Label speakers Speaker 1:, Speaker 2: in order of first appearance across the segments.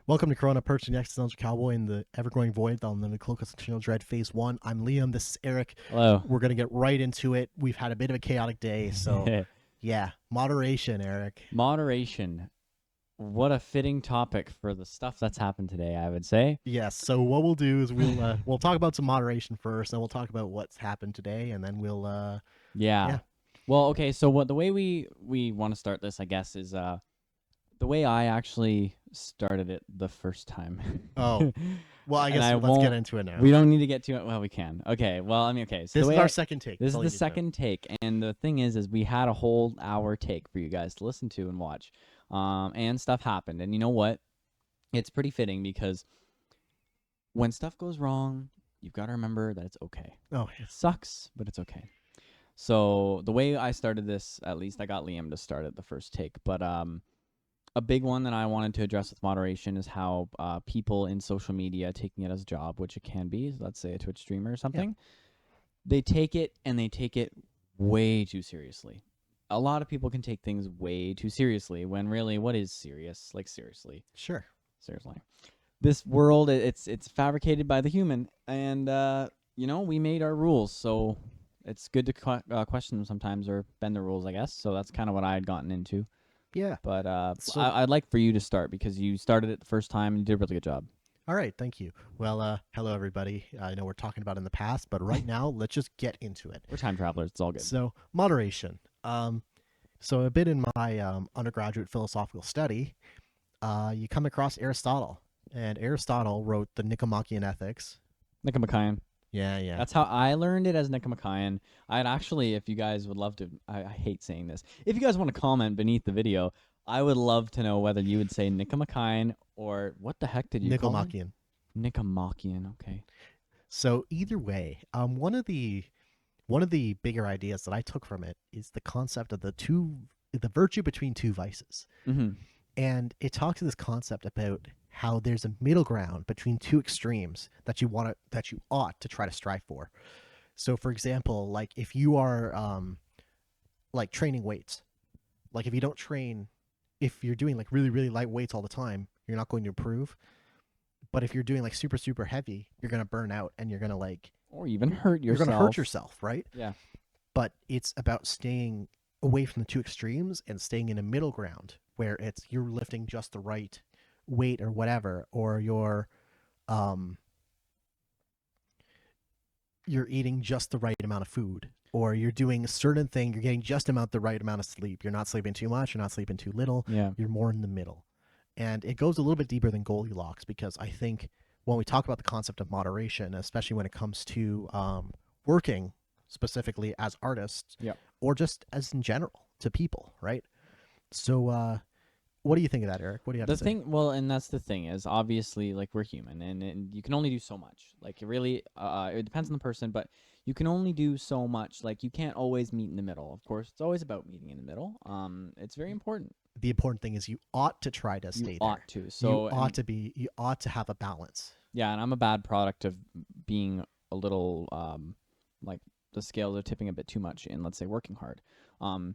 Speaker 1: Welcome to Corona, Perch, the Accidental Cowboy in the Ever-Growing Void on the Cloakus Dread Phase 1. I'm Liam, this is Eric.
Speaker 2: Hello.
Speaker 1: We're going to get right into it. We've had a bit of a chaotic day, so yeah, moderation, Eric.
Speaker 2: Moderation. What a fitting topic for the stuff that's happened today, I would say.
Speaker 1: Yes, so what we'll do is we'll talk about some moderation first, and we'll talk about what's happened today, and then we'll
Speaker 2: Yeah.
Speaker 1: yeah.
Speaker 2: Well, okay, so what the way we want to start this, I guess, is the way I actually started it the first time.
Speaker 1: Oh, well, I
Speaker 2: And
Speaker 1: guess
Speaker 2: I
Speaker 1: let's get
Speaker 2: won't
Speaker 1: into it now.
Speaker 2: we don't need to get to it. Well, we can. Okay. Well, I mean, okay. So
Speaker 1: This
Speaker 2: the
Speaker 1: is
Speaker 2: way
Speaker 1: our second take.
Speaker 2: this
Speaker 1: That's
Speaker 2: is
Speaker 1: all
Speaker 2: the
Speaker 1: you need to know.
Speaker 2: second take, and the thing is we had a whole hour take for you guys to listen to and watch. And stuff happened. And you know what? It's pretty fitting because when stuff goes wrong, you've got to remember that it's okay.
Speaker 1: Oh,
Speaker 2: It sucks, but it's okay. So the way I started this, at least I got Liam to start it the first take. But a big one that I wanted to address with moderation is how people in social media taking it as a job, which it can be, let's say a Twitch streamer or something, they take it and they take it way too seriously. A lot of people can take things way too seriously when really, what is serious? Like seriously,
Speaker 1: sure.
Speaker 2: seriously. This world, it's fabricated by the human, and we made our rules, so it's good to question them sometimes or bend the rules, I guess. So that's kind of what I had gotten into.
Speaker 1: Yeah.
Speaker 2: But
Speaker 1: So
Speaker 2: I'd like for you to start because you started it the first time and you did a really good job.
Speaker 1: all right, thank you. Well, hello everybody. I know we're talking about in the past, but right now let's just get into it.
Speaker 2: We're time travelers. It's all good.
Speaker 1: So moderation. So a bit in my undergraduate philosophical study, you come across Aristotle, and Aristotle wrote the Nicomachean Ethics.
Speaker 2: Nicomachean.
Speaker 1: Yeah, yeah.
Speaker 2: That's how I learned it, as Nicomachean. I'd actually, if you guys would love to, I hate saying this. If you guys want to comment beneath the video, I would love to know whether you would say Nicomachean or what the heck did you call it?
Speaker 1: Nicomachean.
Speaker 2: Nicomachean. Okay.
Speaker 1: So either way, one of the bigger ideas that I took from it is the concept of the virtue between two vices.
Speaker 2: Mm-hmm.
Speaker 1: And it talks to this concept about how there's a middle ground between two extremes that you ought to try to strive for. So for example, like if you are like training weights, like if you don't train, if you're doing like really really light weights all the time, you're not going to improve. But if you're doing like super super heavy, you're going to burn out and you're going to like
Speaker 2: Or even hurt
Speaker 1: you're going to hurt
Speaker 2: yourself.
Speaker 1: yourself, right?
Speaker 2: Yeah.
Speaker 1: But it's about staying away from the two extremes and staying in a middle ground where it's you're lifting just the right weight or whatever, or um you're eating just the right amount of food, or you're doing a certain thing, you're getting just the right amount of sleep. You're not sleeping too much, you're not sleeping too little,
Speaker 2: Yeah.
Speaker 1: you're more in the middle. And it goes a little bit deeper than Goldilocks, because I think when we talk about the concept of moderation, especially when it comes to working specifically as artists,
Speaker 2: Yep.
Speaker 1: or just as in general to people, right? So, what do you think of that, Eric? What do you have
Speaker 2: The
Speaker 1: to say?
Speaker 2: thing, well, and that's the thing is obviously like we're human, and you can only do so much. Like it really, it depends on the person, but you can only do so much. Like you can't always meet in the middle. Of course, it's always about meeting in the middle. It's very important.
Speaker 1: The important thing is you ought to try to
Speaker 2: You
Speaker 1: stay there.
Speaker 2: ought to. So
Speaker 1: You ought to have a balance.
Speaker 2: yeah, and I'm a bad product of being a little like the scales are tipping a bit too much in, let's say, working hard. Um,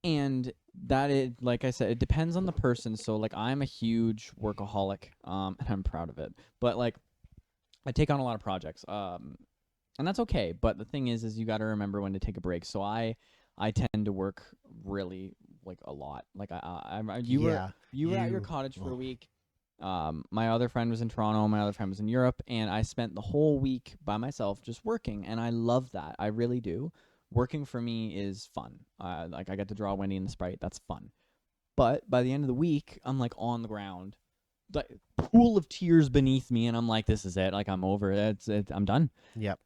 Speaker 2: and that it, like I said, it depends on the person. So like I'm a huge workaholic, and I'm proud of it. But like I take on a lot of projects, and that's okay. But the thing is you got to remember when to take a break. So I tend to work really like a lot. Like
Speaker 1: Yeah,
Speaker 2: you were at your
Speaker 1: you.
Speaker 2: cottage for a
Speaker 1: Oh,
Speaker 2: week. My other friend was in Toronto. My other friend was in Europe, and I spent the whole week by myself just working, and I love that. I really do. Working for me is fun. Like I get to draw Wendy and the sprite. That's fun. But by the end of the week, I'm like on the ground, like pool of tears beneath me, and I'm like, this is it. Like I'm over it. I'm done.
Speaker 1: yep.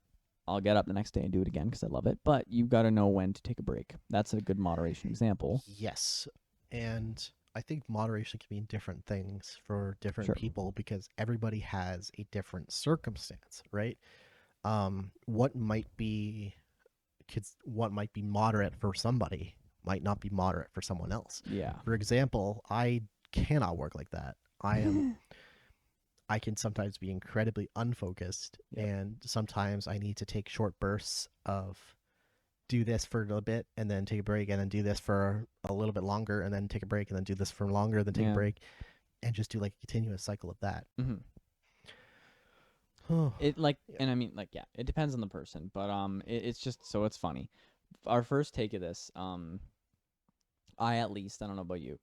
Speaker 2: I'll get up the next day and do it again because I love it. But you got to know when to take a break. That's a good moderation example.
Speaker 1: Yes, and I think moderation can mean different things for different
Speaker 2: Sure.
Speaker 1: people because everybody has a different circumstance, right? What might be moderate for somebody might not be moderate for someone else.
Speaker 2: Yeah.
Speaker 1: For example, I cannot work like that. I can sometimes be incredibly unfocused,
Speaker 2: Yep.
Speaker 1: and sometimes I need to take short bursts of do this for a little bit and then take a break, and then do this for a little bit longer, and then take a break, and then do this for longer, then take a
Speaker 2: Yeah.
Speaker 1: break. and just do like a continuous cycle of that.
Speaker 2: Mm-hmm.
Speaker 1: Oh,
Speaker 2: It like,
Speaker 1: yeah.
Speaker 2: and I mean, like, yeah, it depends on the person, but it's just so it's funny. Our first take of this, at least, I don't know about you,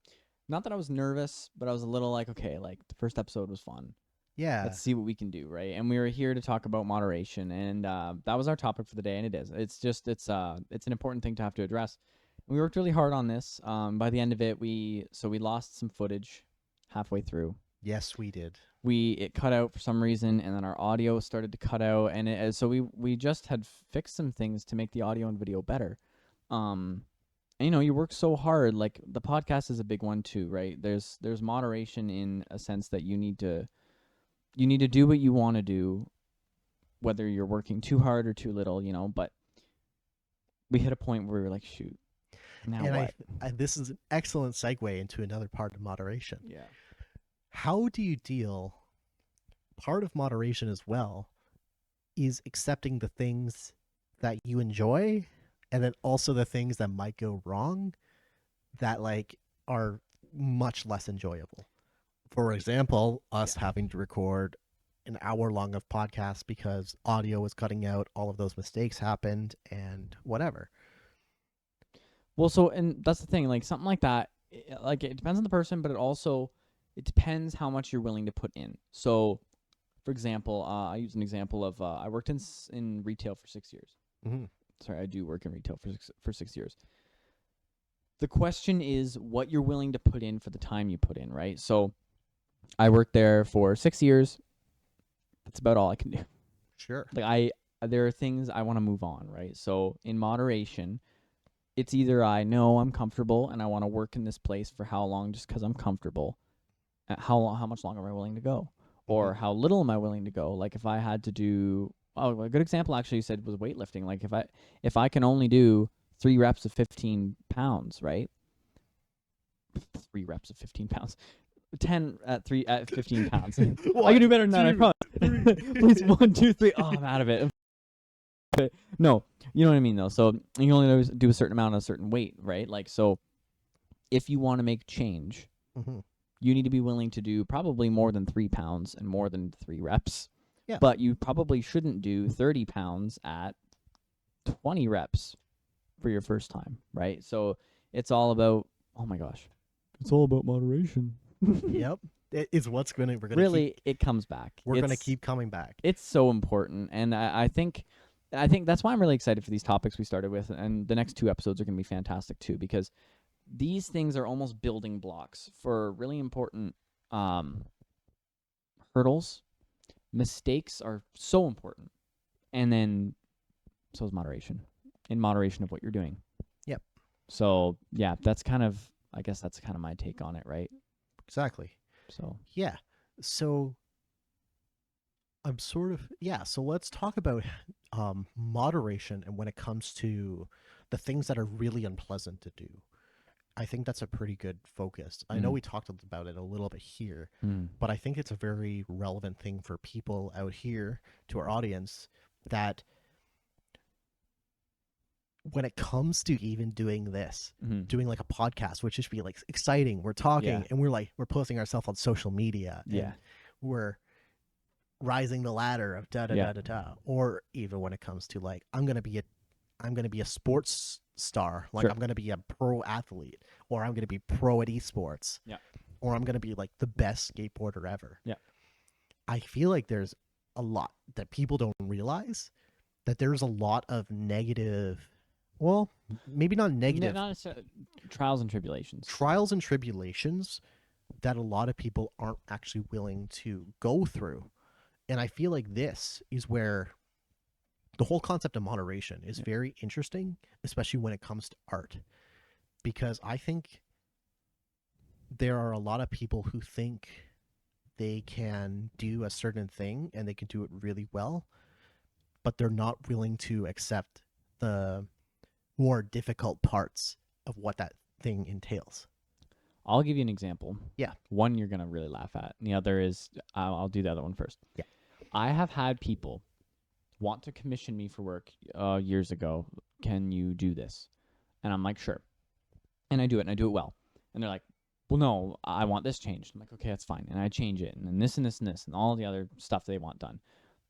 Speaker 2: not that I was nervous, but I was a little like, okay, like the first episode was fun.
Speaker 1: Yeah.
Speaker 2: Let's see what we can do, right? And we were here to talk about moderation, and that was our topic for the day, and it is. It's just it's an important thing to have to address. We worked really hard on this. By the end of it, we lost some footage halfway through.
Speaker 1: Yes, we did.
Speaker 2: It cut out for some reason, and then our audio started to cut out, and so we just had fixed some things to make the audio and video better. And, you work so hard. Like the podcast is a big one too, right? There's moderation in a sense that you need to do what you want to do, whether you're working too hard or too little, but we hit a point where we were like, shoot, now
Speaker 1: And
Speaker 2: what?
Speaker 1: this is an excellent segue into another part of moderation.
Speaker 2: Yeah.
Speaker 1: How do you deal? Part of moderation as well is accepting the things that you enjoy, and then also the things that might go wrong that like are much less enjoyable. For example, us
Speaker 2: Yeah.
Speaker 1: having to record an hour long of podcast because audio was cutting out, all of those mistakes happened, and whatever.
Speaker 2: Well, so, and that's the thing, like something like that, like it depends on the person, but it depends how much you're willing to put in. So, for example, I use an example of I worked in retail for 6 years.
Speaker 1: Mm-hmm.
Speaker 2: Sorry, I do work in retail for 6 years. The question is what you're willing to put in for the time you put in, right? So, I worked there for 6 years. That's about all I can do.
Speaker 1: Sure.
Speaker 2: Like there are things I want to move on, right? So, in moderation, it's either I know I'm comfortable and I want to work in this place for how long just because I'm comfortable. How much longer am I willing to go? Or
Speaker 1: Mm-hmm.
Speaker 2: how little am I willing to go? Like if I had to do a good example actually you said was weightlifting. Like if I can only do 3 reps of 15 pounds, right? 3 reps of 15 pounds. 10 at 15 pounds. I can do better than that, I promise. Please, 1, 2, 3. Oh, I'm out of it. No, you know what I mean though. So you can only do a certain amount of a certain weight, right? Like so, if you want to make change,
Speaker 1: Mm-hmm.
Speaker 2: you need to be willing to do probably more than 3 pounds and more than 3 reps.
Speaker 1: Yeah.
Speaker 2: But you probably shouldn't do 30 pounds at 20 reps for your first time, right? So it's all about. Oh my gosh, it's all about moderation.
Speaker 1: Yep. It is what's gonna
Speaker 2: Really, it comes back.
Speaker 1: we're gonna keep coming back.
Speaker 2: It's so important, and I think that's why I'm really excited for these topics we started with, and the next 2 episodes are going to be fantastic too, because these things are almost building blocks for really important um, hurdles. Mistakes are so important, and then so is moderation, in moderation of what you're doing.
Speaker 1: Yep.
Speaker 2: So yeah, I guess that's kind of my take on it, right?
Speaker 1: Exactly.
Speaker 2: So
Speaker 1: Yeah. So I'm sort of yeah. So let's talk about moderation and when it comes to the things that are really unpleasant to do. I think that's a pretty good focus. I know
Speaker 2: Mm.
Speaker 1: we talked about it a little bit here,
Speaker 2: mm.
Speaker 1: but I think it's a very relevant thing for people out here to our audience that when it comes to even doing this,
Speaker 2: Mm-hmm.
Speaker 1: doing like a podcast, which should be like exciting, we're talking
Speaker 2: Yeah.
Speaker 1: and we're posting ourselves on social media
Speaker 2: Yeah.
Speaker 1: and we're rising the ladder of da da
Speaker 2: Yeah.
Speaker 1: da da da. Or even when it comes to like I'm gonna be a sports star, like
Speaker 2: Sure.
Speaker 1: I'm gonna be a pro athlete, or I'm gonna be pro at esports,
Speaker 2: Yeah.
Speaker 1: or I'm gonna be like the best skateboarder ever.
Speaker 2: Yeah.
Speaker 1: I feel like there's a lot that people don't realize, that there's a lot of negative, well, maybe not negative,
Speaker 2: Not necessarily trials and tribulations.
Speaker 1: trials and tribulations that a lot of people aren't actually willing to go through. And I feel like this is where the whole concept of moderation is very interesting, especially when it comes to art. Because I think there are a lot of people who think they can do a certain thing and they can do it really well, but they're not willing to accept the more difficult parts of what that thing entails.
Speaker 2: I'll give you an example.
Speaker 1: Yeah.
Speaker 2: One you're gonna really laugh at, and the other is I'll do the other one first.
Speaker 1: Yeah.
Speaker 2: I have had people want to commission me for work years ago. Can you do this? And I'm like, sure. And I do it, and I do it well. And they're like, well, no, I want this changed. I'm like, okay, that's fine. And I change it. And then this and this and this and all the other stuff they want done.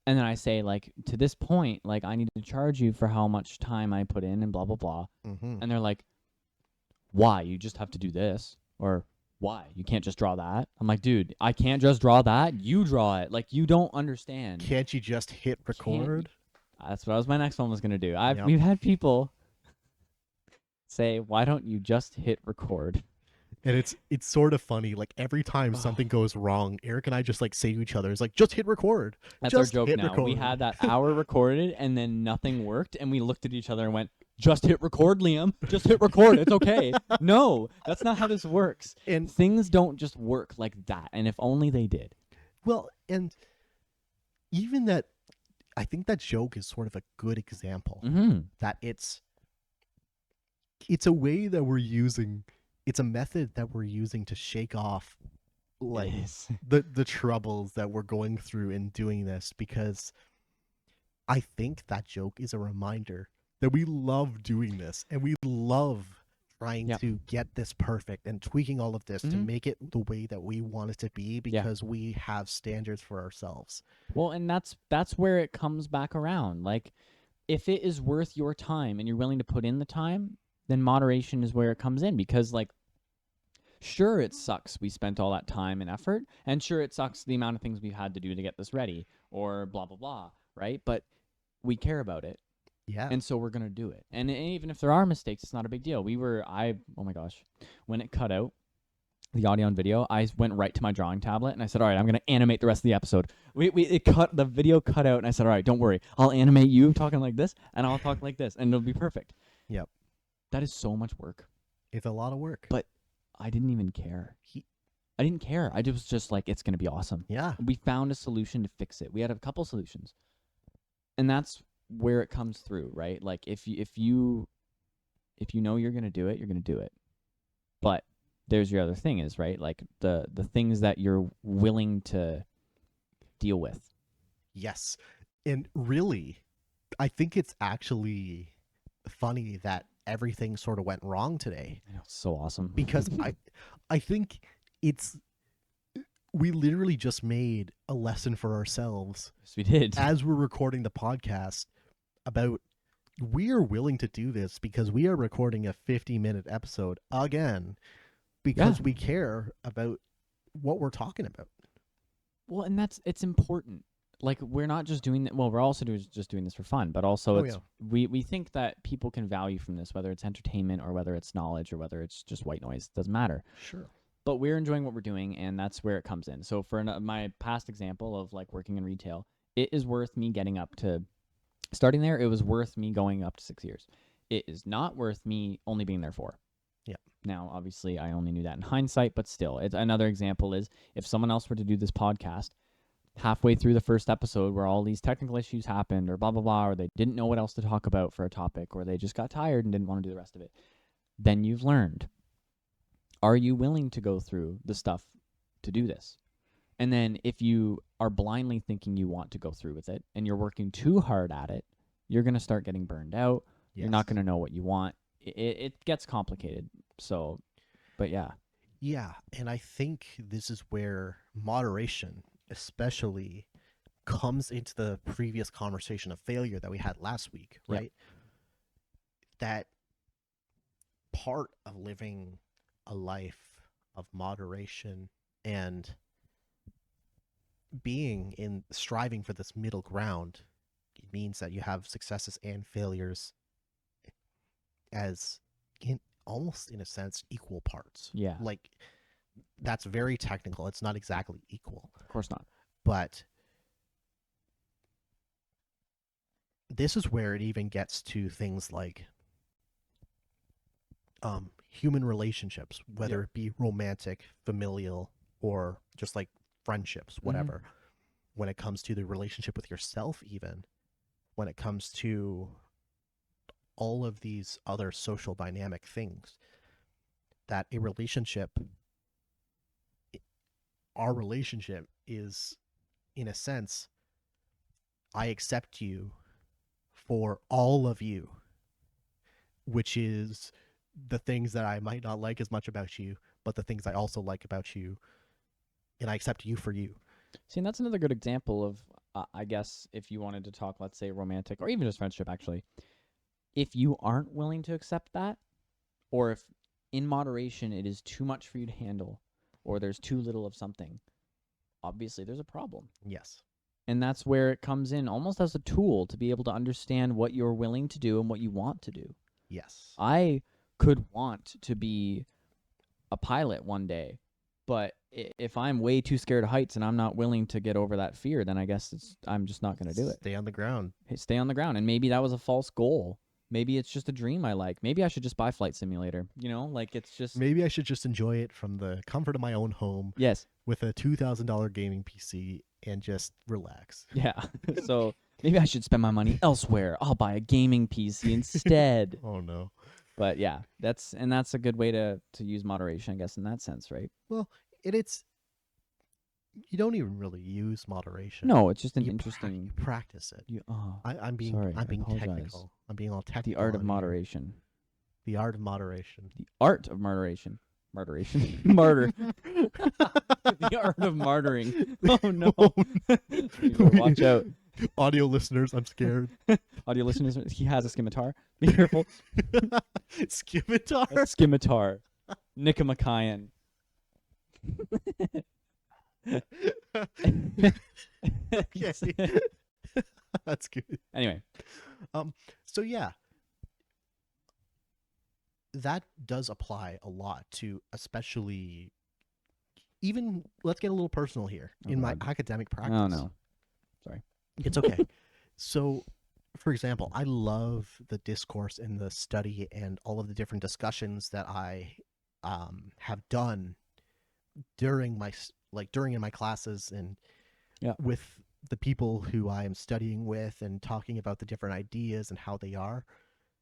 Speaker 2: And then I say, like, to this point, like, I need to charge you for how much time I put in and blah, blah, blah.
Speaker 1: Mm-hmm.
Speaker 2: And they're like, why? You just have to do this. Or why? You can't just draw that. I'm like, dude, I can't just draw that. You draw it. Like, you don't understand.
Speaker 1: Can't you just hit
Speaker 2: Can't.
Speaker 1: record?
Speaker 2: That's what I was my next one was gonna do.
Speaker 1: Yep.
Speaker 2: We've had people say, why don't you just hit record?
Speaker 1: And it's sort of funny. Like every time something goes wrong, Eric and I just like say to each other, "It's like just hit record.
Speaker 2: That's
Speaker 1: Just
Speaker 2: our joke
Speaker 1: hit
Speaker 2: now.
Speaker 1: record."
Speaker 2: We had that hour recorded and then nothing worked, and we looked at each other and went, just hit record, Liam. Just hit record. It's okay. No, that's not how this works.
Speaker 1: And
Speaker 2: Things don't just work like that. And if only they did.
Speaker 1: well, and even that, I think that joke is sort of a good example
Speaker 2: Mm-hmm.
Speaker 1: that it's a way that we're using. It's a method that we're using to shake off like
Speaker 2: Yes.
Speaker 1: the troubles that we're going through in doing this, because I think that joke is a reminder that we love doing this and we love trying
Speaker 2: Yep.
Speaker 1: to get this perfect and tweaking all of this to
Speaker 2: Mhm.
Speaker 1: make it the way that we want it to be, because we have standards for ourselves.
Speaker 2: Well, and that's where it comes back around. Like, if it is worth your time and you're willing to put in the time, then moderation is where it comes in. Because, like, sure, it sucks we spent all that time and effort, and sure, it sucks the amount of things we've had to do to get this ready, or blah blah blah, right? But we care about it,
Speaker 1: Yeah.
Speaker 2: and so we're gonna do it. And even if there are mistakes, it's not a big deal. Oh my gosh, when it cut out the audio and video, I went right to my drawing tablet and I said, all right, I'm gonna animate the rest of the episode. The video cut out, and I said, all right, don't worry, I'll animate you talking like this, and I'll talk like this, and it'll be perfect.
Speaker 1: Yep.
Speaker 2: That is so much work,
Speaker 1: It's a lot of work.
Speaker 2: but I didn't even care. I didn't care. I was just like, it's gonna be awesome.
Speaker 1: Yeah.
Speaker 2: We found a solution to fix it. We had a couple solutions, and that's where it comes through, right? Like, if you know you're gonna do it, you're gonna do it. But there's your other thing is, right? Like, the things that you're willing to deal with.
Speaker 1: Yes. And really, I think it's actually funny that everything sort of went wrong today,
Speaker 2: I know, it's so awesome.
Speaker 1: because I think it's we literally just made a lesson for ourselves
Speaker 2: Yes, we did.
Speaker 1: as we're recording the podcast about we are willing to do this because we are recording a 50-minute episode again, because
Speaker 2: Yeah.
Speaker 1: we care about what we're talking about.
Speaker 2: Well, and it's important. Like, we're not just doing that. Well, we're also just doing this for fun, but also
Speaker 1: Oh,
Speaker 2: it's we think that people can value from this, whether it's entertainment or whether it's knowledge or whether it's just white noise. Doesn't matter.
Speaker 1: Sure.
Speaker 2: But we're enjoying what we're doing, and that's where it comes in. So for my past example of like working in retail, it is worth me getting up to starting there. It was worth me going up to 6 years. It is not worth me only being there 4.
Speaker 1: Yeah.
Speaker 2: Now, obviously, I only knew that in hindsight, but still, it's another example is if someone else were to do this podcast halfway through the first episode where all these technical issues happened or blah, blah, blah, or they didn't know what else to talk about for a topic, or they just got tired and didn't want to do the rest of it, then you've learned. Are you willing to go through the stuff to do this? And then if you are blindly thinking you want to go through with it and you're working too hard at it, you're going to start getting burned out.
Speaker 1: Yes.
Speaker 2: You're not going to know what you want. It gets complicated. So, but yeah.
Speaker 1: Yeah, and I think this is where moderation especially comes into the previous conversation of failure that we had last week,
Speaker 2: Yep.
Speaker 1: right? That part of living a life of moderation and being in striving for this middle ground, it means that you have successes and failures as in almost in a sense equal parts.
Speaker 2: Yeah.
Speaker 1: Like, that's very technical. It's not exactly equal,
Speaker 2: Of course not.
Speaker 1: but this is where it even gets to things like human relationships, whether it be romantic, familial, or just like friendships, whatever. When it comes to the relationship with yourself, even when it comes to all of these other social dynamic things, that our relationship is, in a sense, I accept you for all of you, which is the things that I might not like as much about you, but the things I also like about you, and I accept you for you.
Speaker 2: See, and that's another good example of, I guess, if you wanted to talk, let's say, romantic or even just friendship, actually, if you aren't willing to accept that, or if in moderation it is too much for you to handle, or there's too little of something, obviously there's a problem.
Speaker 1: Yes.
Speaker 2: And that's where it comes in almost as a tool to be able to understand what you're willing to do and what you want to do.
Speaker 1: Yes.
Speaker 2: I could want to be a pilot one day, but if I'm way too scared of heights and I'm not willing to get over that fear, then I guess I'm just not going to do it.
Speaker 1: Stay on the ground.
Speaker 2: Hey, stay on the ground. And maybe that was a false goal. Maybe it's just a dream I like. Maybe I should just buy Flight Simulator. Like it's just
Speaker 1: Maybe I should just enjoy it from the comfort of my own home
Speaker 2: yes,
Speaker 1: with a $2,000 gaming PC and just relax.
Speaker 2: yeah. So maybe I should spend my money elsewhere. I'll buy a gaming PC instead.
Speaker 1: Oh no.
Speaker 2: But yeah, that's a good way to use moderation, I guess, in that sense, right?
Speaker 1: Well, it's you don't even really use moderation.
Speaker 2: No, it's just an
Speaker 1: You
Speaker 2: interesting.
Speaker 1: practice it. I'm being
Speaker 2: sorry, I
Speaker 1: I'm being
Speaker 2: apologize.
Speaker 1: technical. I'm being all technical.
Speaker 2: The art of
Speaker 1: on here.
Speaker 2: moderation.
Speaker 1: The art of moderation.
Speaker 2: The art of moderation. Moderation. Martyr. The art of martyring. Oh no. Watch out.
Speaker 1: Audio listeners, I'm scared.
Speaker 2: Audio listeners, he has a scimitar. Be careful.
Speaker 1: Scimitar.
Speaker 2: A scimitar. Nicomachean.
Speaker 1: Okay. That's good.
Speaker 2: Anyway.
Speaker 1: So yeah, that does apply a lot to, especially, even, let's get a little personal here, in my academic practice.
Speaker 2: Oh no. Sorry.
Speaker 1: It's okay. So, for example, I love the discourse and the study and all of the different discussions that I have done during in my classes and with the people who I am studying with and talking about the different ideas and how they are.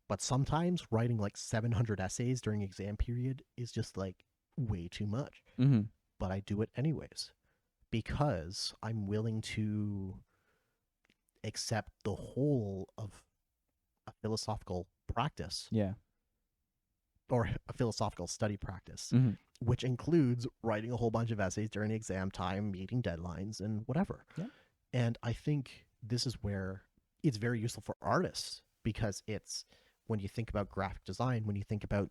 Speaker 1: But sometimes writing like 700 essays during exam period is just like way too much.
Speaker 2: Mm-hmm.
Speaker 1: But I do it anyways because I'm willing to accept the whole of a philosophical practice.
Speaker 2: Yeah.
Speaker 1: Or a philosophical study practice,
Speaker 2: mm-hmm.
Speaker 1: which includes writing a whole bunch of essays during exam time, meeting deadlines, and whatever.
Speaker 2: Yeah.
Speaker 1: And I think this is where it's very useful for artists, because it's, when you think about graphic design, when you think about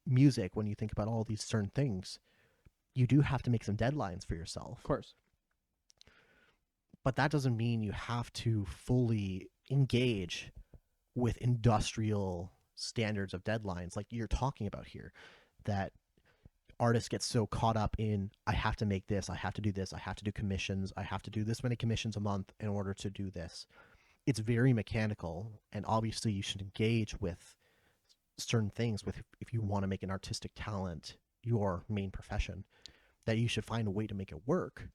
Speaker 1: music, when you think about all these certain things, you do have to make some deadlines for yourself.
Speaker 2: Of course.
Speaker 1: But that doesn't mean you have to fully engage with industrial standards of deadlines like you're talking about here, that artists get so caught up in, I have to make this, I have to do this, I have to do commissions, I have to do this many commissions a month in order to do this. It's very mechanical, and obviously you should engage with certain things with, if you want to make an artistic talent your main profession, that you should find a way to make it work.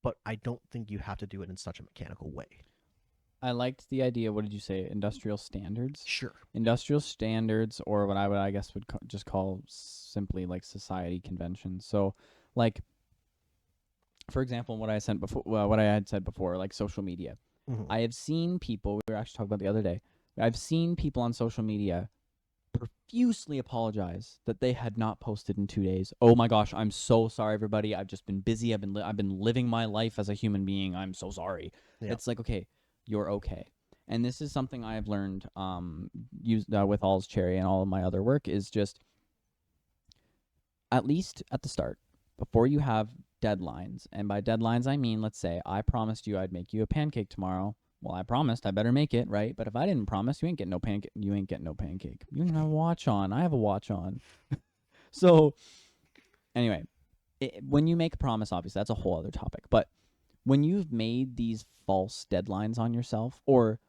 Speaker 1: But I don't think you have to do it in such a mechanical way.
Speaker 2: I liked the idea. What did you say? Industrial standards?
Speaker 1: Sure.
Speaker 2: Industrial standards, or what I guess would just call simply like society conventions. So, like, for example, what I had said before, like social media.
Speaker 1: Mm-hmm.
Speaker 2: I have seen people, we were actually talking about the other day, I've seen people on social media profusely apologize that they had not posted in 2 days. Oh my gosh, I'm so sorry, everybody. I've just been busy. I've been living my life as a human being. I'm so sorry. Yeah. It's like, okay, you're okay. And this is something I've learned with All's Cherry and all of my other work, is just, at least at the start, before you have deadlines, and by deadlines I mean, let's say I promised you I'd make you a pancake tomorrow. Well, I promised, I better make it, right? But if I didn't promise, you ain't getting no pancake. You ain't getting no pancake. You don't have a watch on. I have a watch on. So, anyway, when you make a promise, obviously, that's a whole other topic. But when you've made these false deadlines on yourself, or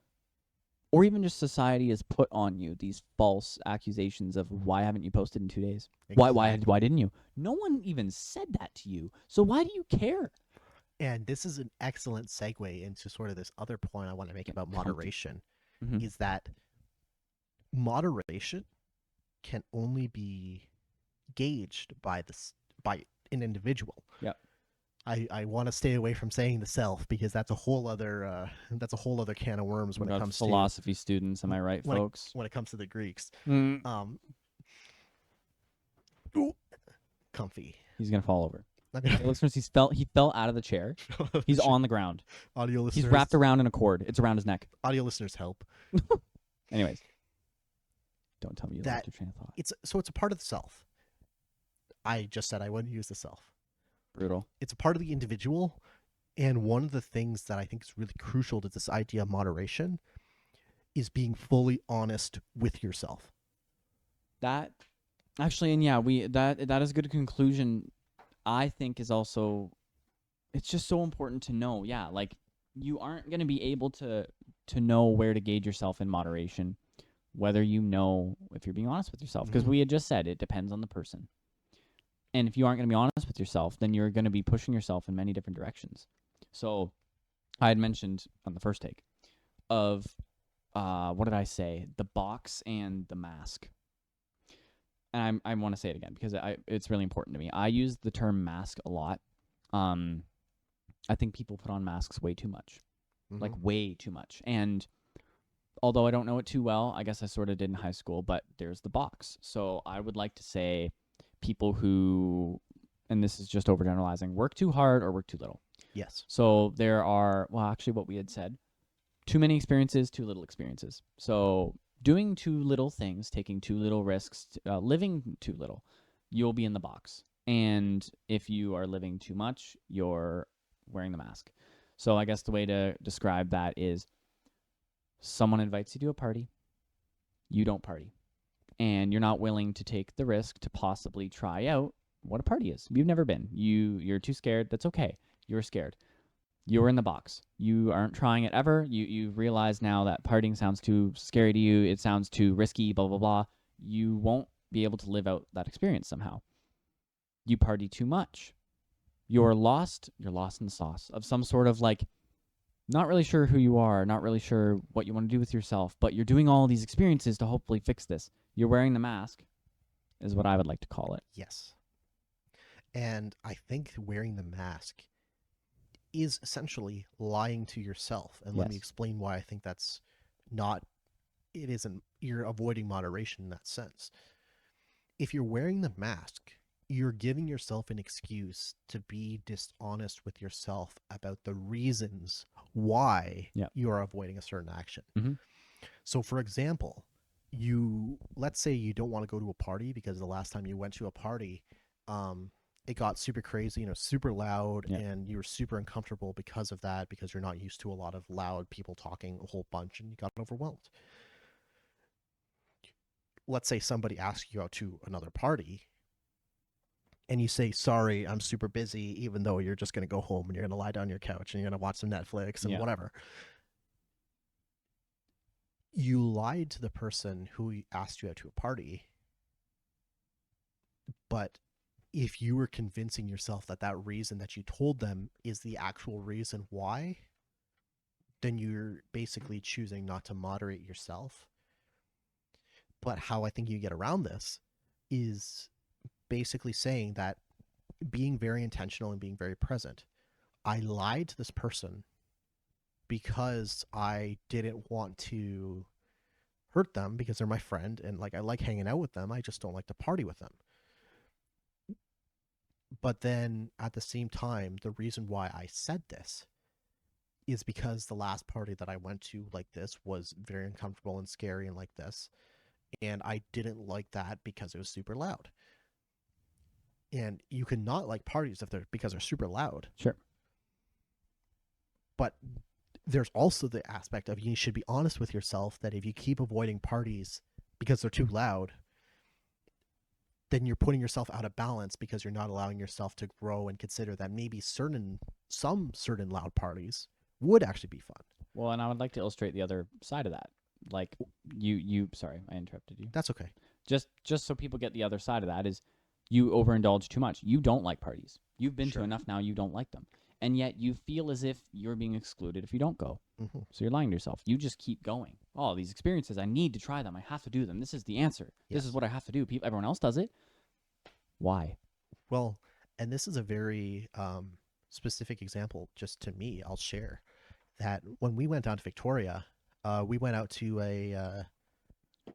Speaker 2: even just society has put on you these false accusations of, why haven't you posted in 2 days? Exactly. Why didn't you? No one even said that to you. So why do you care?
Speaker 1: And this is an excellent segue into sort of this other point I want to make about moderation, is that moderation can only be gauged by an individual.
Speaker 2: Yeah.
Speaker 1: I want to stay away from saying the self, because that's a whole other can of worms when it comes to
Speaker 2: philosophy students. Am I right, folks?
Speaker 1: When it comes to the Greeks. Ooh, comfy.
Speaker 2: He's gonna fall over.
Speaker 1: Not gonna
Speaker 2: Hey, listeners, he fell out of the chair. He's on the ground.
Speaker 1: audio
Speaker 2: He's
Speaker 1: listeners.
Speaker 2: wrapped around in a cord. It's around his neck.
Speaker 1: Audio listeners help.
Speaker 2: Anyways, don't tell me you
Speaker 1: That
Speaker 2: lost your train of thought.
Speaker 1: it's a part of the self. I just said I wouldn't use the self.
Speaker 2: Brutal.
Speaker 1: It's a part of the individual, and one of the things that I think is really crucial to this idea of moderation is being fully honest with yourself.
Speaker 2: That actually, and yeah, that is a good conclusion. I think is also, it's just so important to know. Yeah, like you aren't going to be able to know where to gauge yourself in moderation, whether you know if you're being honest with yourself, because
Speaker 1: Mhm.
Speaker 2: we had just said it depends on the person. And if you aren't going to be honest with yourself, then you're going to be pushing yourself in many different directions. So I had mentioned on the first take of what did I say? The box and the mask. And I want to say it again because it's really important to me. I use the term mask a lot. I think people put on masks way too much, like way too much. And although I don't know it too well, I guess I sort of did in high school, but there's the box. So I would like to say people who, and this is just overgeneralizing, work too hard or work too little.
Speaker 1: Yes.
Speaker 2: So there are, well, actually what we had said, too many experiences, too little experiences. So doing too little things, taking too little risks, living too little, you'll be in the box. And if you are living too much, you're wearing the mask. So I guess the way to describe that is someone invites you to a party, you don't party, and you're not willing to take the risk to possibly try out what a party is. You've never been. You're too scared. That's okay. You're scared. You're in the box. You aren't trying it ever. You realize now that partying sounds too scary to you. It sounds too risky, blah, blah, blah. You won't be able to live out that experience somehow. You party too much. You're lost. You're lost in the sauce of some sort of like, not really sure who you are, not really sure what you want to do with yourself, but you're doing all these experiences to hopefully fix this. You're wearing the mask, is what I would like to call it.
Speaker 1: Yes. And I think wearing the mask is essentially lying to yourself. And let me
Speaker 2: Yes.
Speaker 1: explain why I think that's not, it isn't, you're avoiding moderation in that sense. If you're wearing the mask, you're giving yourself an excuse to be dishonest with yourself about the reasons why
Speaker 2: Yep.
Speaker 1: you are avoiding a certain action.
Speaker 2: Mhm.
Speaker 1: So, for example, let's say you don't want to go to a party because the last time you went to a party, it got super crazy, super loud,
Speaker 2: Yeah.
Speaker 1: and you were super uncomfortable because of that, because you're not used to a lot of loud people talking a whole bunch, and you got overwhelmed. Let's say somebody asks you out to another party, and you say, sorry, I'm super busy, even though you're just going to go home and you're going to lie down on your couch and you're going to watch some Netflix and
Speaker 2: Yeah.
Speaker 1: whatever. You lied to the person who asked you out to a party, but if you were convincing yourself that that reason that you told them is the actual reason why, then you're basically choosing not to moderate yourself. But how I think you get around this is basically saying that being very intentional and being very present. I lied to this person because I didn't want to hurt them because they're my friend and like I like hanging out with them. I just don't like to party with them. But then at the same time, the reason why I said this is because the last party that I went to like this was very uncomfortable and scary and like this. And I didn't like that because it was super loud. And you can not like parties if they're because they're super loud.
Speaker 2: Sure.
Speaker 1: But there's also the aspect of you should be honest with yourself that if you keep avoiding parties because they're too loud, then you're putting yourself out of balance because you're not allowing yourself to grow and consider that maybe some certain loud parties would actually be fun.
Speaker 2: Well, and I would like to illustrate the other side of that. Like you sorry, I interrupted you.
Speaker 1: That's okay.
Speaker 2: Just so people get the other side of that is you overindulge too much. You don't like parties. You've been
Speaker 1: Sure.
Speaker 2: to enough now, you don't like them. And yet you feel as if you're being excluded if you don't go.
Speaker 1: Mm-hmm.
Speaker 2: So you're lying to yourself. You just keep going. Oh, these experiences, I need to try them. I have to do them. This is the answer.
Speaker 1: Yes.
Speaker 2: This is what I have to do. Everyone else does it. Why?
Speaker 1: Well, and this is a very specific example just to me. I'll share that when we went down to Victoria, we went out to a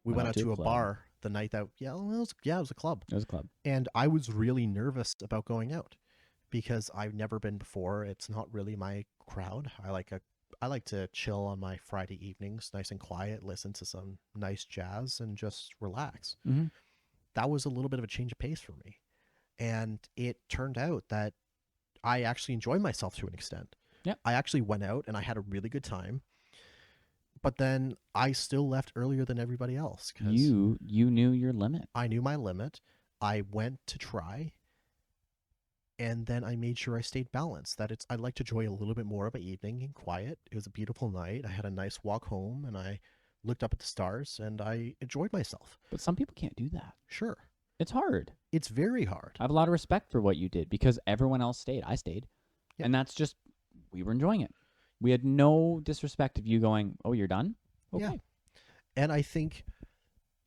Speaker 2: Went out to a club.
Speaker 1: bar the night that it was a club,
Speaker 2: It was a club.
Speaker 1: and I was really nervous about going out because I've never been before. It's not really my crowd. I like to chill on my Friday evenings, nice and quiet, listen to some nice jazz, and just relax.
Speaker 2: Mm-hmm.
Speaker 1: That was a little bit of a change of pace for me, and it turned out that I actually enjoyed myself to an extent.
Speaker 2: Yeah.
Speaker 1: I actually went out and I had a really good time, but then I still left earlier than everybody else because
Speaker 2: You knew your limit.
Speaker 1: I knew my limit. I went to try, and then I made sure I stayed balanced. That it's I like to enjoy a little bit more of an evening in quiet. It was a beautiful night. I had a nice walk home, and I looked up at the stars, and I enjoyed myself.
Speaker 2: But some people can't do that.
Speaker 1: Sure,
Speaker 2: It's hard.
Speaker 1: it's very hard.
Speaker 2: I have a lot of respect for what you did because everyone else stayed. I stayed.
Speaker 1: Yeah.
Speaker 2: And that's just, we were enjoying it. We had no disrespect of you going, oh, you're done? Okay.
Speaker 1: Yeah. And I think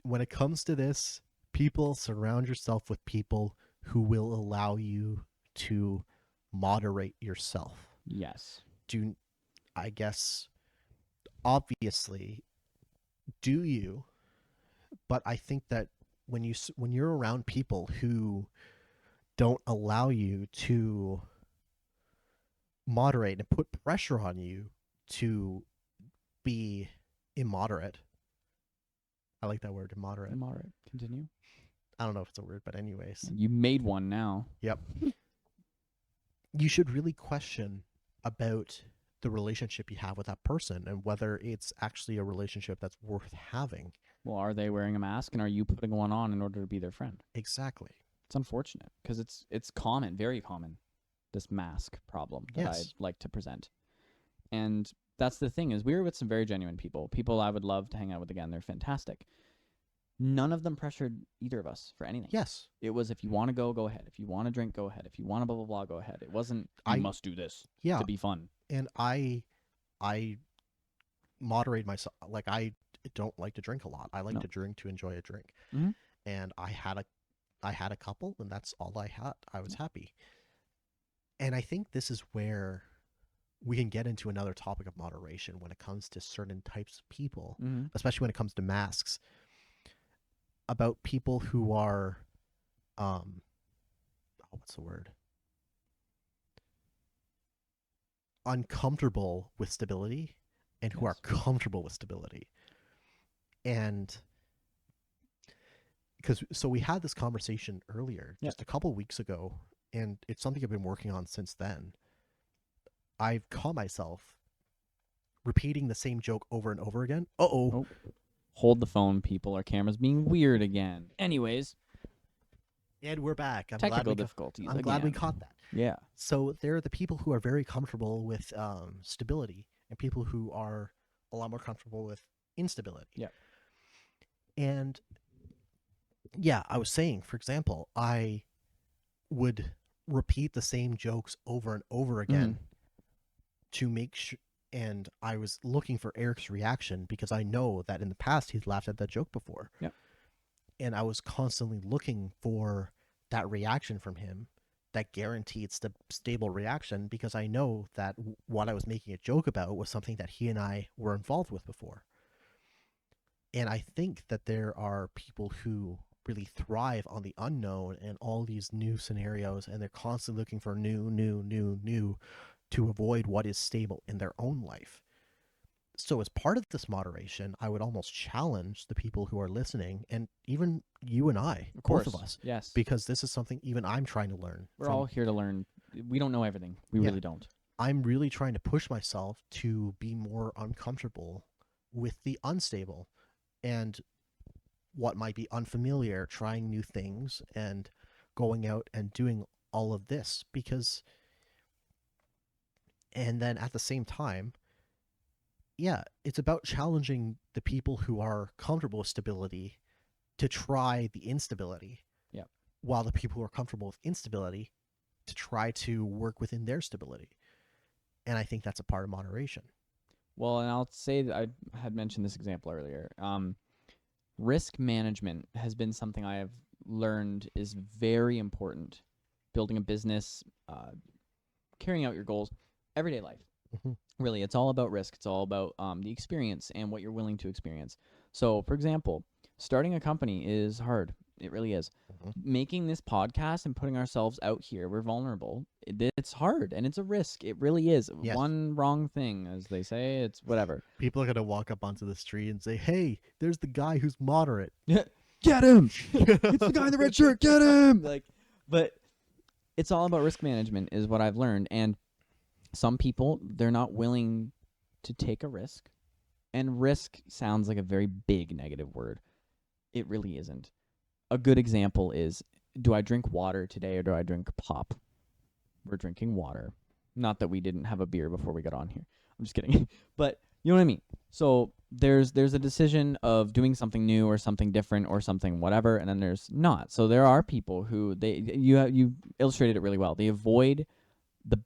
Speaker 1: when it comes to this, people surround yourself with people who will allow you to moderate yourself.
Speaker 2: Yes.
Speaker 1: Do I guess obviously do you, but I think that when you're around people who don't allow you to moderate and put pressure on you to be immoderate. I like that word, immoderate.
Speaker 2: Moderate. Continue.
Speaker 1: I don't know if it's a word, but anyways.
Speaker 2: You made one now.
Speaker 1: Yep. You should really question about the relationship you have with that person and whether it's actually a relationship that's worth having.
Speaker 2: Well, are they wearing a mask and are you putting one on in order to be their friend?
Speaker 1: Exactly.
Speaker 2: It's unfortunate because it's common, very common, this mask problem that
Speaker 1: Yes.
Speaker 2: I'd like to present. And that's the thing is we were with some very genuine people I would love to hang out with again. They're fantastic. None of them pressured either of us for anything.
Speaker 1: Yes.
Speaker 2: It was if you want to go ahead. If you want to drink, go ahead. If you want to blah, blah, blah, go ahead. It wasn't you must do this
Speaker 1: Yeah.
Speaker 2: to be fun.
Speaker 1: And I moderate myself. Like I don't like to drink a lot. I like
Speaker 2: No.
Speaker 1: to drink to enjoy a drink.
Speaker 2: Mhm.
Speaker 1: And I had a couple, and that's all I had. I was happy. And I think this is where we can get into another topic of moderation when it comes to certain types of people,
Speaker 2: Mm-hmm.
Speaker 1: especially when it comes to masks, about people who are what's the word? Uncomfortable with stability and who are comfortable with stability. And so we had this conversation earlier, just a couple weeks ago, and it's something I've been working on since then. I've caught myself repeating the same joke over and over again.
Speaker 2: Oh. Hold the phone, people. Our camera's being weird again. Anyways,
Speaker 1: and we're back.
Speaker 2: technical difficulties.
Speaker 1: I'm glad we caught that.
Speaker 2: Yeah.
Speaker 1: So there are the people who are very comfortable with stability and people who are a lot more comfortable with instability.
Speaker 2: Yeah.
Speaker 1: And yeah, I was saying, for example, I would repeat the same jokes over and over again to make sure. And I was looking for Eric's reaction because I know that in the past he's laughed at that joke before.
Speaker 2: Yep.
Speaker 1: And I was constantly looking for that reaction from him, that guaranteed stable reaction, because I know that what I was making a joke about was something that he and I were involved with before. And I think that there are people who really thrive on the unknown and all these new scenarios, and they're constantly looking for new to avoid what is stable in their own life. So as part of this moderation, I would almost challenge the people who are listening, and even you and I, both of us,
Speaker 2: yes,
Speaker 1: because this is something even I'm trying to learn.
Speaker 2: We're all here to learn. We don't know everything. We really don't.
Speaker 1: I'm really trying to push myself to be more uncomfortable with the unstable and what might be unfamiliar, trying new things and going out and doing all of this because... And then at the same time, yeah, it's about challenging the people who are comfortable with stability to try the instability.
Speaker 2: Yeah.
Speaker 1: While the people who are comfortable with instability to try to work within their stability. And I think that's a part of moderation.
Speaker 2: Well, and I'll say that I had mentioned this example earlier. Risk management has been something I have learned is very important. Building a business, carrying out your goals, everyday life.
Speaker 1: Mm-hmm.
Speaker 2: Really, it's all about risk. It's all about the experience and what you're willing to experience. So, for example, Starting a company is hard. It really is.
Speaker 1: Mhm.
Speaker 2: Making this podcast and putting ourselves out here, we're vulnerable. It's hard and it's a risk. It really is.
Speaker 1: Yes.
Speaker 2: One wrong thing, as they say, it's whatever.
Speaker 1: People are gonna walk up onto the street and say, "Hey, there's the guy who's moderate."
Speaker 2: Get him! It's the guy in the red shirt. Get him! Like, but it's all about risk management, is what I've learned. And some people, they're not willing to take a risk. And risk sounds like a very big negative word. It really isn't. A good example is, do I drink water today or do I drink pop? We're drinking water. Not that we didn't have a beer before we got on here. I'm just kidding. But you know what I mean? So there's a decision of doing something new or something different or something whatever, and then there's not. So there are people who you illustrated it really well. They avoid you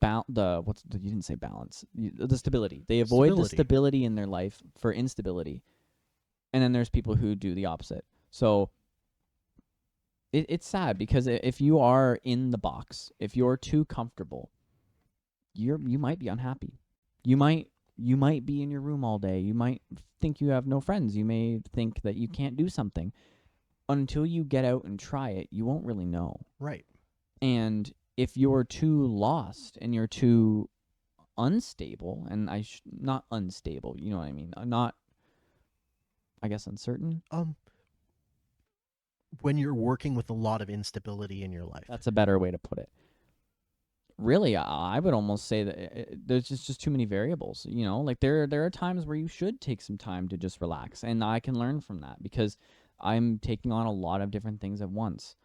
Speaker 2: didn't say balance. The stability. They avoid the stability in their life for instability. And then there's people who do the opposite. So it's sad because if you are in the box, if you're too comfortable, you might be unhappy. You might be in your room all day. You might think you have no friends. You may think that you can't do something. Until you get out and try it, you won't really know.
Speaker 1: Right.
Speaker 2: And if you're too lost and you're too unstable, and not unstable, you know what I mean? Not, I guess, uncertain.
Speaker 1: When you're working with a lot of instability in your life.
Speaker 2: That's a better way to put it. Really, I would almost say that there's just too many variables. You know, like there are times where you should take some time to just relax, and I can learn from that because I'm taking on a lot of different things at once.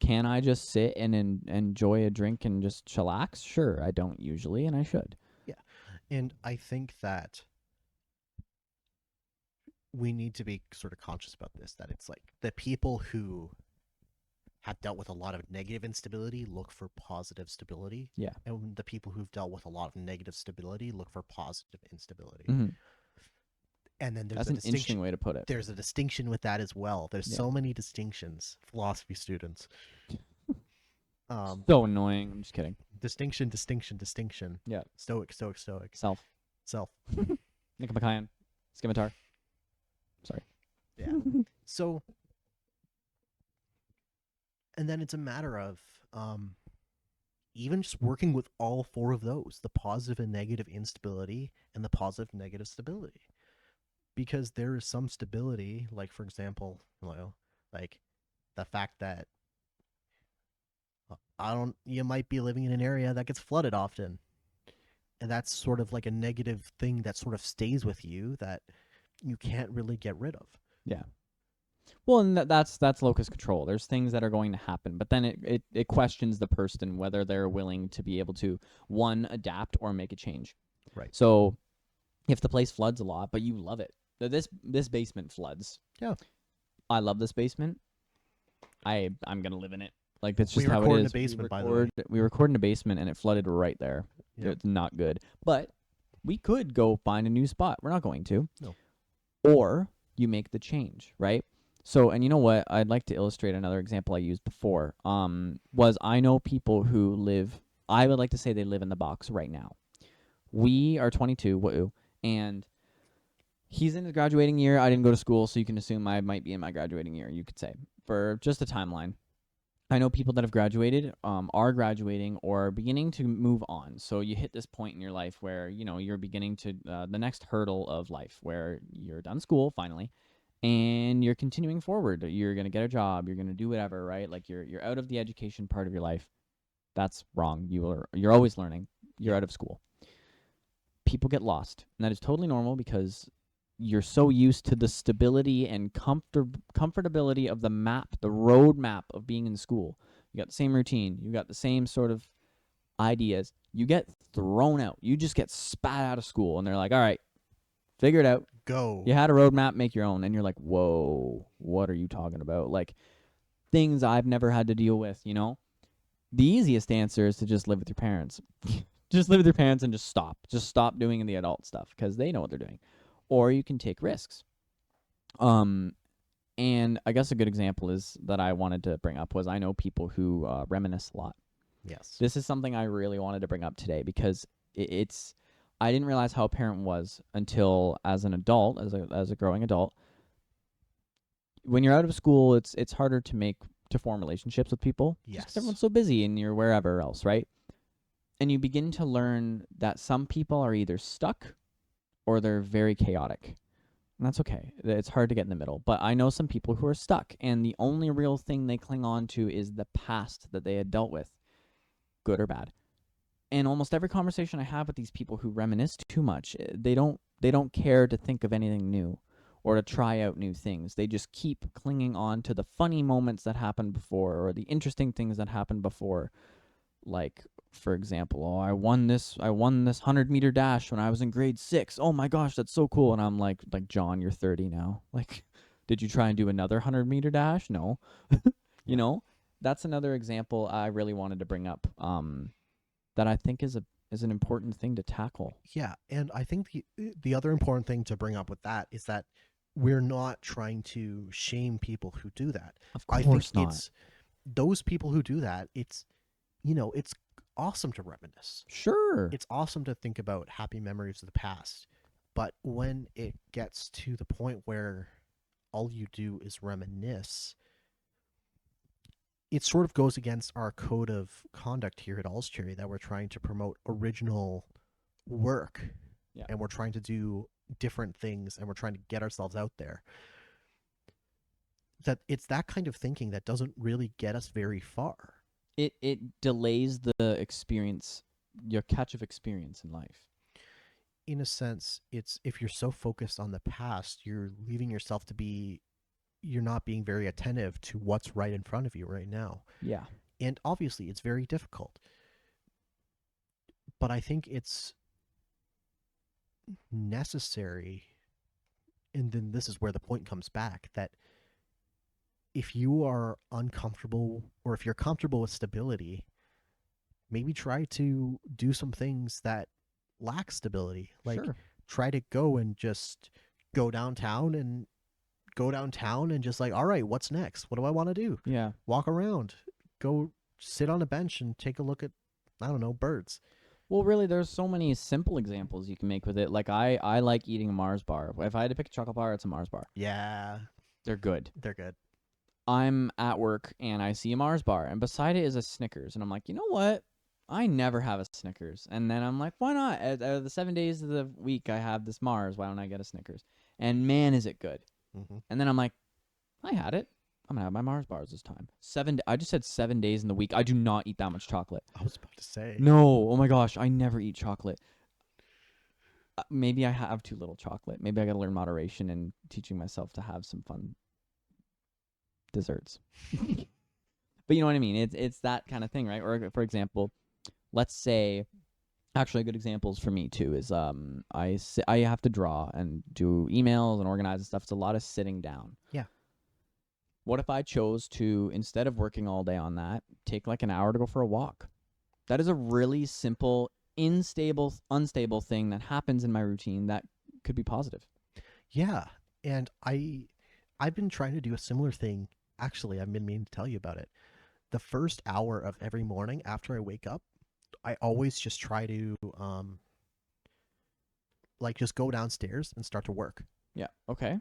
Speaker 2: Can I just sit and enjoy a drink and just chillax? Sure, I don't usually, and I should.
Speaker 1: Yeah, and I think that we need to be sort of conscious about this, that it's like the people who have dealt with a lot of negative instability look for positive stability.
Speaker 2: Yeah.
Speaker 1: And the people who've dealt with a lot of negative stability look for positive instability.
Speaker 2: Mm-hmm.
Speaker 1: And then there's
Speaker 2: That's
Speaker 1: a
Speaker 2: an interesting way to put it.
Speaker 1: There's a distinction with that as well. There's so many distinctions, philosophy students.
Speaker 2: So annoying. I'm just kidding.
Speaker 1: Distinction, distinction, distinction.
Speaker 2: Yeah.
Speaker 1: Stoic, stoic, stoic.
Speaker 2: Self. Nickelback, Scimitar. Sorry.
Speaker 1: Yeah. So, and then it's a matter of even just working with all four of those, the positive and negative instability and the positive and negative stability. Because there is some stability, like, for example, like the fact that you might be living in an area that gets flooded often. And that's sort of like a negative thing that sort of stays with you that you can't really get rid of.
Speaker 2: Yeah. Well, and that's locus control. There's things that are going to happen, but then it questions the person whether they're willing to be able to, one, adapt or make a change.
Speaker 1: Right.
Speaker 2: So if the place floods a lot, but you love it, this basement floods.
Speaker 1: Yeah.
Speaker 2: I love this basement. I'm gonna live in it. Like that's just
Speaker 1: we
Speaker 2: how
Speaker 1: record
Speaker 2: it
Speaker 1: in
Speaker 2: is.
Speaker 1: a basement, by the way.
Speaker 2: We record in a basement and it flooded right there.
Speaker 1: Yep.
Speaker 2: It's not good. But we could go find a new spot. We're not going to.
Speaker 1: No.
Speaker 2: Or you make the change, right? So, and you know what? I'd like to illustrate another example I used before. Was I know people who live, I would like to say they live in the box right now. We are 22, woo, and he's in his graduating year. I didn't go to school, so you can assume I might be in my graduating year, you could say, for just a timeline. I know people that have graduated, are graduating, or beginning to move on. So you hit this point in your life where, you know, you're beginning to, the next hurdle of life, where you're done school, finally, and you're continuing forward. You're going to get a job. You're going to do whatever, right? Like you're out of the education part of your life. That's wrong. You're always learning. You're out of school. People get lost, and that is totally normal because you're so used to the stability and comfortability of the map, the road map of being in school. You got the same routine. You got the same sort of ideas. You get thrown out. You just get spat out of school, and they're like, all right, figure it out.
Speaker 1: Go.
Speaker 2: You had a roadmap, make your own. And you're like, whoa, what are you talking about? Like, things I've never had to deal with, you know? The easiest answer is to just live with your parents. Just live with your parents and just stop. Just stop doing the adult stuff because they know what they're doing. Or you can take risks. And I guess a good example is that I wanted to bring up was I know people who reminisce a lot.
Speaker 1: Yes.
Speaker 2: This is something I really wanted to bring up today because it's I didn't realize how apparent was until as an adult, as a growing adult. when you're out of school, it's harder to form relationships with people just because
Speaker 1: Yes.
Speaker 2: everyone's so busy and you're wherever else, right? And you begin to learn that some people are either stuck or they're very chaotic. And that's okay. It's hard to get in the middle. But I know some people who are stuck, and the only real thing they cling on to is the past that they had dealt with, good or bad. And almost every conversation I have with these people who reminisce too much, they don't care to think of anything new or to try out new things. They just keep clinging on to the funny moments that happened before or the interesting things that happened before. Like, for example, oh, I won this 100-meter dash when I was in grade 6. Oh my gosh, that's so cool. And I'm like, John, you're 30 now. Like, did you try and do another 100-meter dash? No. you
Speaker 1: Yeah.
Speaker 2: know, that's another example I really wanted to bring up. That I think is an important thing to tackle.
Speaker 1: Yeah, and I think the other important thing to bring up with that is that we're not trying to shame people who do that.
Speaker 2: Of
Speaker 1: I think
Speaker 2: course not.
Speaker 1: it's those people who do that. It's awesome to reminisce.
Speaker 2: Sure.
Speaker 1: It's awesome to think about happy memories of the past. But when it gets to the point where all you do is reminisce, it sort of goes against our code of conduct here at All's Cherry that we're trying to promote original work,
Speaker 2: Yeah.
Speaker 1: and we're trying to do different things, and we're trying to get ourselves out there. That it's that kind of thinking that doesn't really get us very far.
Speaker 2: It delays the experience, your catch of experience in life.
Speaker 1: In a sense, it's if you're so focused on the past, you're leaving yourself to be you're not being very attentive to what's right in front of you right now.
Speaker 2: Yeah.
Speaker 1: And obviously, it's very difficult. But I think it's necessary, and then this is where the point comes back, that if you are uncomfortable or if you're comfortable with stability, maybe try to do some things that lack stability. Like
Speaker 2: Sure.
Speaker 1: try to go downtown and go downtown and just like, all right, what's next? What do I want to do?
Speaker 2: Yeah.
Speaker 1: Walk around, go sit on a bench and take a look at, I don't know, birds.
Speaker 2: Well, really, there's so many simple examples you can make with it. Like I like eating a Mars bar. If I had to pick a chocolate bar, it's a Mars bar.
Speaker 1: Yeah,
Speaker 2: They're good.
Speaker 1: they're good.
Speaker 2: I'm at work and I see a Mars bar, and beside it is a Snickers, and I'm like, you know what? I never have a Snickers, and then I'm like, why not? Out of the 7 days of the week, I have this Mars. Why don't I get a Snickers? And man, is it good!
Speaker 1: Hmm.
Speaker 2: And then I'm like, I had it. I'm gonna have my Mars bars this time. I just said 7 days in the week. I do not eat that much chocolate.
Speaker 1: I was about to say.
Speaker 2: No, oh my gosh, I never eat chocolate. Maybe I have too little chocolate. Maybe I gotta learn moderation and teaching myself to have some fun desserts. But you know what I mean? It's that kind of thing, right? Or for example, let's say actually a good examples for me too is I have to draw and do emails and organize and stuff. It's a lot of sitting down.
Speaker 1: Yeah.
Speaker 2: What if I chose to, instead of working all day on that, take like an hour to go for a walk? That is a really simple, unstable thing that happens in my routine that could be positive.
Speaker 1: Yeah. And I've been trying to do a similar thing. Actually, I've been meaning to tell you about it. The first hour of every morning after I wake up, I always just try to like just go downstairs and start to work.
Speaker 2: Yeah. Okay.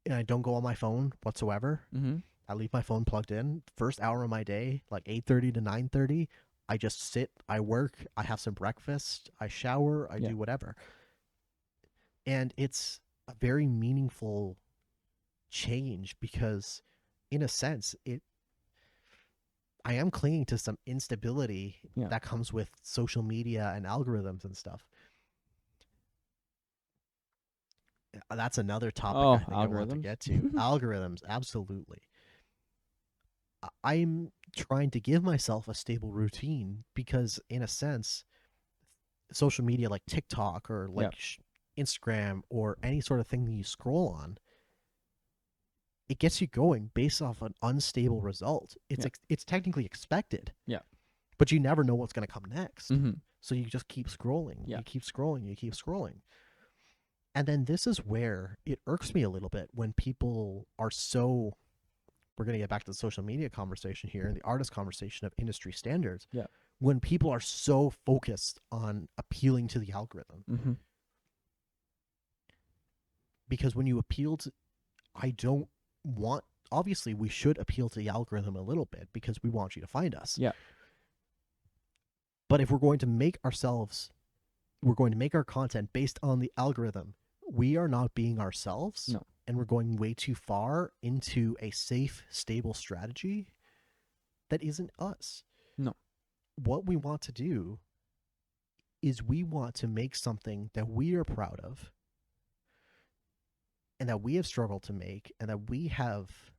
Speaker 1: And I don't go on my phone whatsoever.
Speaker 2: Mm-hmm.
Speaker 1: I leave my phone plugged in. First hour of my day, like 8:30 to 9:30, I just sit, I work, I have some breakfast, I shower, I
Speaker 2: Yeah.
Speaker 1: do whatever. And it's a very meaningful change because in a sense, it I am clinging to some instability
Speaker 2: Yeah.
Speaker 1: that comes with social media and algorithms and stuff. That's another topic I
Speaker 2: Oh,
Speaker 1: think I want to
Speaker 2: algorithms.
Speaker 1: get to. Algorithms, absolutely. I'm trying to give myself a stable routine because, in a sense, social media like TikTok or
Speaker 2: Yeah.
Speaker 1: like Instagram or any sort of thing that you scroll on, it gets you going based off an unstable result.
Speaker 2: Yeah.
Speaker 1: It's technically expected,
Speaker 2: Yeah.
Speaker 1: but you never know what's going to come next.
Speaker 2: Mm-hmm.
Speaker 1: So you just keep scrolling,
Speaker 2: Yeah.
Speaker 1: you keep scrolling, you keep scrolling. And then this is where it irks me a little bit when people are so, we're going to get back to the social media conversation here and the artist conversation of industry standards.
Speaker 2: Yeah.
Speaker 1: When people are so focused on appealing to the algorithm.
Speaker 2: Mm-hmm.
Speaker 1: Because when you appeal to, I don't want obviously we should appeal to the algorithm a little bit because we want you to find us.
Speaker 2: Yeah.
Speaker 1: But if we're going to make our content based on the algorithm, we are not being ourselves,
Speaker 2: No.
Speaker 1: and we're going way too far into a safe, stable strategy that isn't us.
Speaker 2: No.
Speaker 1: What we want to do is we want to make something that we are proud of and that we have struggled to make and that we have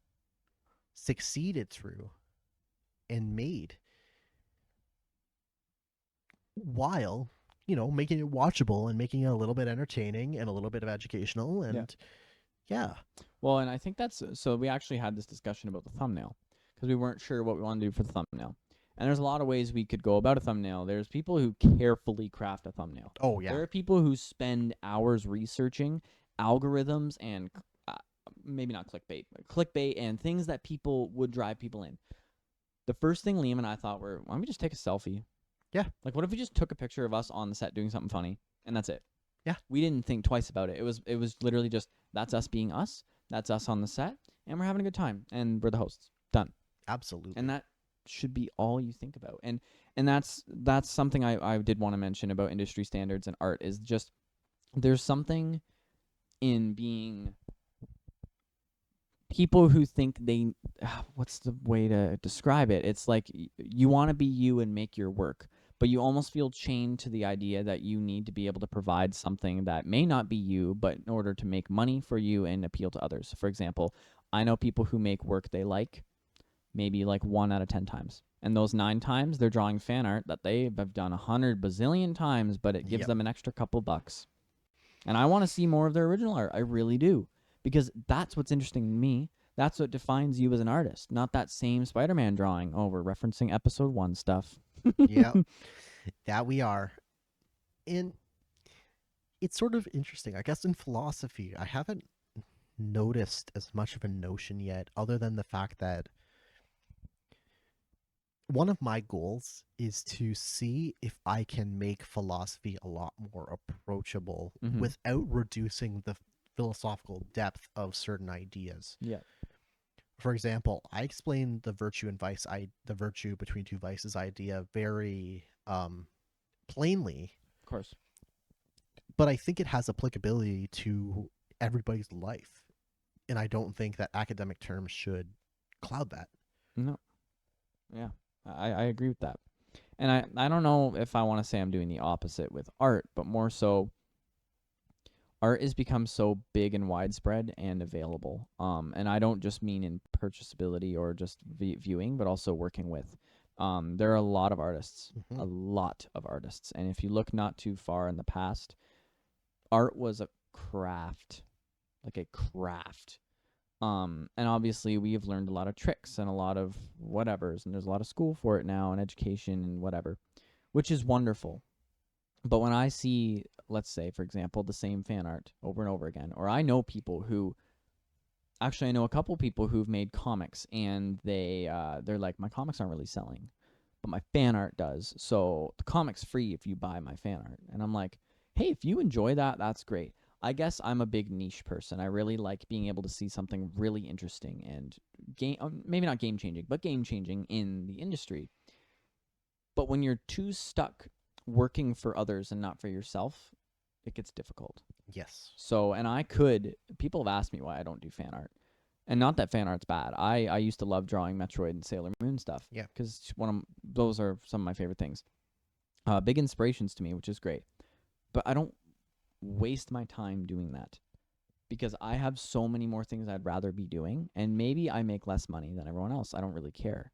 Speaker 1: succeeded through and made, while making it watchable and making it a little bit entertaining and a little bit of educational.
Speaker 2: Yeah.
Speaker 1: And yeah.
Speaker 2: Well, and I think that's so we actually had this discussion about the thumbnail because we weren't sure what we want to do for the thumbnail. And there's a lot of ways we could go about a thumbnail. There's people who carefully craft a thumbnail.
Speaker 1: Oh yeah.
Speaker 2: There are people who spend hours researching algorithms and uh, maybe not clickbait, but clickbait and things that people would drive people in. The first thing Liam and I thought were, why don't we just take a selfie?
Speaker 1: Yeah.
Speaker 2: Like, what if we just took a picture of us on the set doing something funny, and that's it?
Speaker 1: Yeah.
Speaker 2: We didn't think twice about it. It was literally just, that's us being us. That's us on the set, and we're having a good time, and we're the hosts. Done.
Speaker 1: Absolutely.
Speaker 2: And that should be all you think about. And that's something I did want to mention about industry standards and art is just there's something in being people who think they what's the way to describe it? It's like you want to be you and make your work, but you almost feel chained to the idea that you need to be able to provide something that may not be you, but in order to make money for you and appeal to others. For example, I know people who make work they like maybe like 1 out of 10 times. And those 9 times they're drawing fan art that they have done 100 bazillion times, but it gives
Speaker 1: Yep.
Speaker 2: them an extra couple bucks. And I want to see more of their original art. I really do. Because that's what's interesting to me. That's what defines you as an artist, not that same Spider-Man drawing. Oh, we're referencing episode 1 stuff.
Speaker 1: Yeah. That we are. And it's sort of interesting. I guess in philosophy, I haven't noticed as much of a notion yet, other than the fact that one of my goals is to see if I can make philosophy a lot more approachable
Speaker 2: Mhm.
Speaker 1: without reducing the philosophical depth of certain ideas.
Speaker 2: Yeah.
Speaker 1: For example, I explained the the virtue between two vices idea very plainly,
Speaker 2: Of course.
Speaker 1: but I think it has applicability to everybody's life, and I don't think that academic terms should cloud that.
Speaker 2: No. Yeah. I agree with that. And I don't know if I want to say I'm doing the opposite with art, but more so art has become so big and widespread and available. And I don't just mean in purchasability or just viewing, but also working with. There are a lot of artists, a lot of artists. And if you look not too far in the past, art was a craft, like a craft. And obviously we have learned a lot of tricks and a lot of whatevers, and there's a lot of school for it now and education and whatever, which is wonderful. But when I see, let's say, for example, the same fan art over and over again, or I know people who, actually, I know a couple people who've made comics, and they're like, my comics aren't really selling, but my fan art does. So the comic's free if you buy my fan art. And I'm like, hey, if you enjoy that, that's great. I guess I'm a big niche person. I really like being able to see something really interesting and maybe not game changing, but game changing in the industry. But when you're too stuck working for others and not for yourself, it gets difficult.
Speaker 1: Yes.
Speaker 2: So, and people have asked me why I don't do fan art. And not that fan art's bad. I used to love drawing Metroid and Sailor Moon stuff.
Speaker 1: Yeah.
Speaker 2: Because those are some of my favorite things. Big inspirations to me, which is great. But I don't waste my time doing that because I have so many more things I'd rather be doing, and maybe I make less money than everyone else. I don't really care.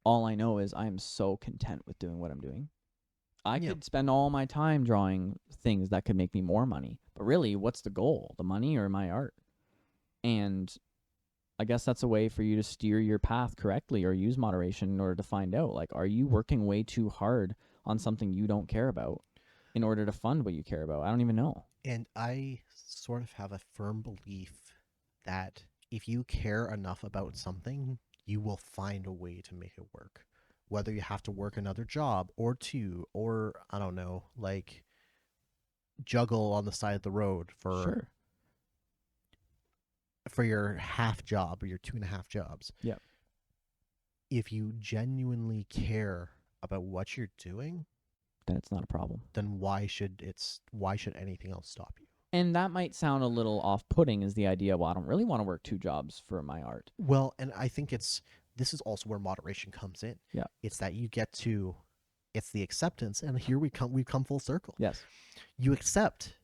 Speaker 2: All I know is I am so content with doing what I'm doing. I could spend all my time drawing things that could make me more money, but really, what's the goal? The money or my art? And I guess that's a way for you to steer your path correctly or use moderation in order to find out, like, are you working way too hard on something you don't care about in order to fund what you care about? I don't even know.
Speaker 1: And I sort of have a firm belief that if you care enough about something, you will find a way to make it work. Whether you have to work another job or two, or I don't know, like juggle on the side of the road for
Speaker 2: Sure.
Speaker 1: for your half job or your 2.5 jobs.
Speaker 2: Yeah.
Speaker 1: If you genuinely care about what you're doing,
Speaker 2: Then it's not a problem.
Speaker 1: then why should anything else stop you?
Speaker 2: And that might sound a little off-putting, is the idea, well, I don't really want to work 2 jobs for my art.
Speaker 1: Well, and I think this is also where moderation comes in.
Speaker 2: Yeah.
Speaker 1: It's that you get to it's the acceptance, and here we've come full circle.
Speaker 2: Yes.
Speaker 1: You accept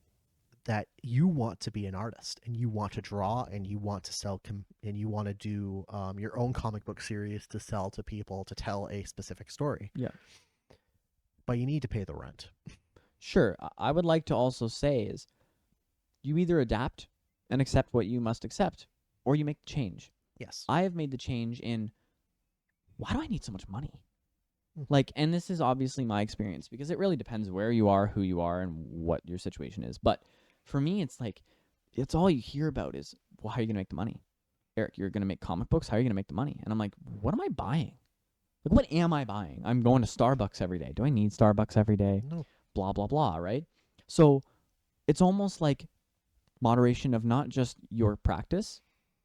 Speaker 1: that you want to be an artist and you want to draw and you want to sell and you want to do your own comic book series to sell to people to tell a specific story.
Speaker 2: Yeah.
Speaker 1: But you need to pay the rent.
Speaker 2: Sure. I would like to also say is you either adapt and accept what you must accept, or you make the change.
Speaker 1: Yes.
Speaker 2: I have made the change in, why do I need so much money?
Speaker 1: Mhm.
Speaker 2: Like, and this is obviously my experience because it really depends where you are, who you are, and what your situation is. But for me, it's like, it's all you hear about is, well, how are you going to make the money? Eric, you're going to make comic books? How are you going to make the money? And I'm like, what am I buying? Like, what am I buying? I'm going to Starbucks every day. Do I need Starbucks every day?
Speaker 1: No.
Speaker 2: Blah, blah, blah, right? So it's almost like moderation of not just your practice,